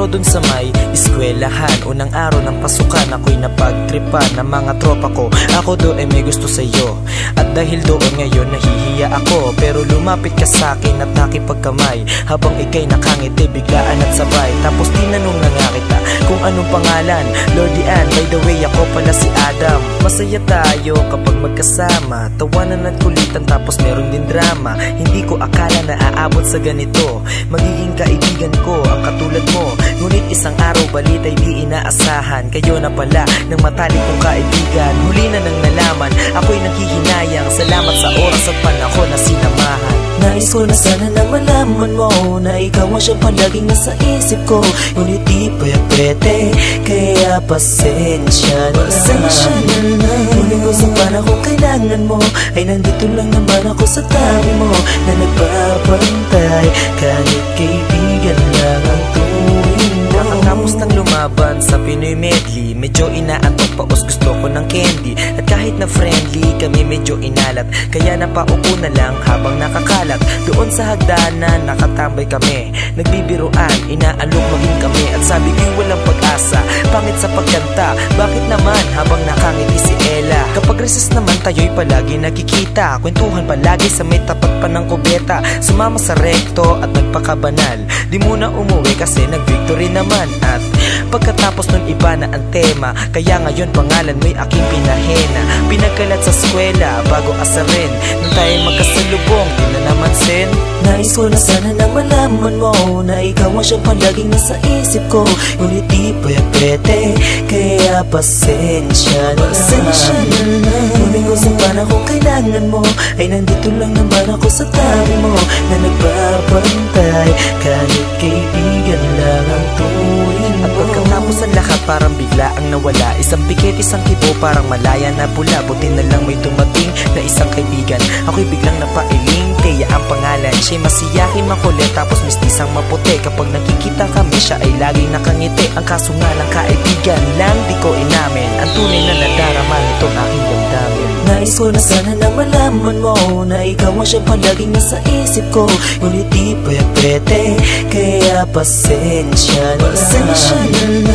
ako dun sa may eskwelahan. Unang araw ng pasukan, ako'y napagtripan ng mga tropa ko. Ako doon ay may gusto sa'yo, at dahil doon ngayon nahihiya ako. Pero lumapit ka sa'kin at nakipagkamay, habang ika'y nakangiti biglaan at sabay. Tapos tinanong na nga kita kung anong pangalan. Lordian, by the way ako pala si Adam. Masaya tayo kapag magkasama, tawanan at kulitan tapos meron din drama. Hindi ko akala na aabot sa ganito, magiging kaibigan ko ang katulad mo. Ngunit isang araw balita'y di inaasahan, kayo na pala ng matalik kong kaibigan. Huli na nang nalaman, ako'y naghihinayang. Salamat sa oras at panahon na sinamahan. Nais ko na sana na malaman mo na ikaw ang siyang palaging nasa isip ko. Ngunit di pwede, kaya pasensya na. Ngunit ko sa panahon kailangan mo, ay nandito lang naman ako sa tabi mo, na nagbabantay kahit kaibigan lang ang tuwing mo. Kakatapos ng lumaban sa Pinoy Medley, medyo inaantok pa os gusto ko ng candy. At kahit na friendly kami medyo inalat, kaya napaupo na lang habang nakakalat. Doon sa hagdanan nakatambay kami, nagbibiruan, inaalok maging kami. At sabi ko'y walang pag-asa, pangit sa pagkanta, bakit naman habang nakangiti si Ella. Kapag recess naman tayo'y palagi nakikita, kwentuhan palagi sa may tapat pa ng kubeta. Sumama sa rekto at nagpakabanal, di muna umuwi kasi nag-victory naman. At pagkatapos nun iba na ang tema, kaya ngayon pangalan mo'y aking pinahena. Pinagkalat sa eskwela bago asarin, nung tayo magkasalubong di na naman sin. Nais ko na sana na malaman mo na ikaw ang siyang palaging nasa isip ko. Ngunit di pwede, kaya pasensya na. Ngunit ko sa panahon kailangan mo, ay nandito lang naman ako sa tabi mo, na nagbabantay kahit kaibigan lang ang tuwing mo. At pagkatapos ang lahat parang bigla ang nawala, isang pikit, isang kibo, parang malaya na pula. Buti na lang may dumating na isang kaibigan, ako'y biglang napailing. Kaya ang pangalan, siya'y masiyahin, makulit, tapos mistisang maputi. Kapag nakikita kami, siya ay laging nakangiti. Ang kaso nga lang kaibigan lang di ko inamin ang tunay na nadarama nitong aking damdamin. Nais ko na sana na malaman mo na ikaw ang siyang palaging nasa isip ko. Ngunit di pwede, kaya pasensya na.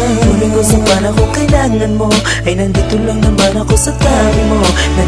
Ngunit ko sa panahon kailangan mo, ay nandito lang naman ako sa tabi mo, na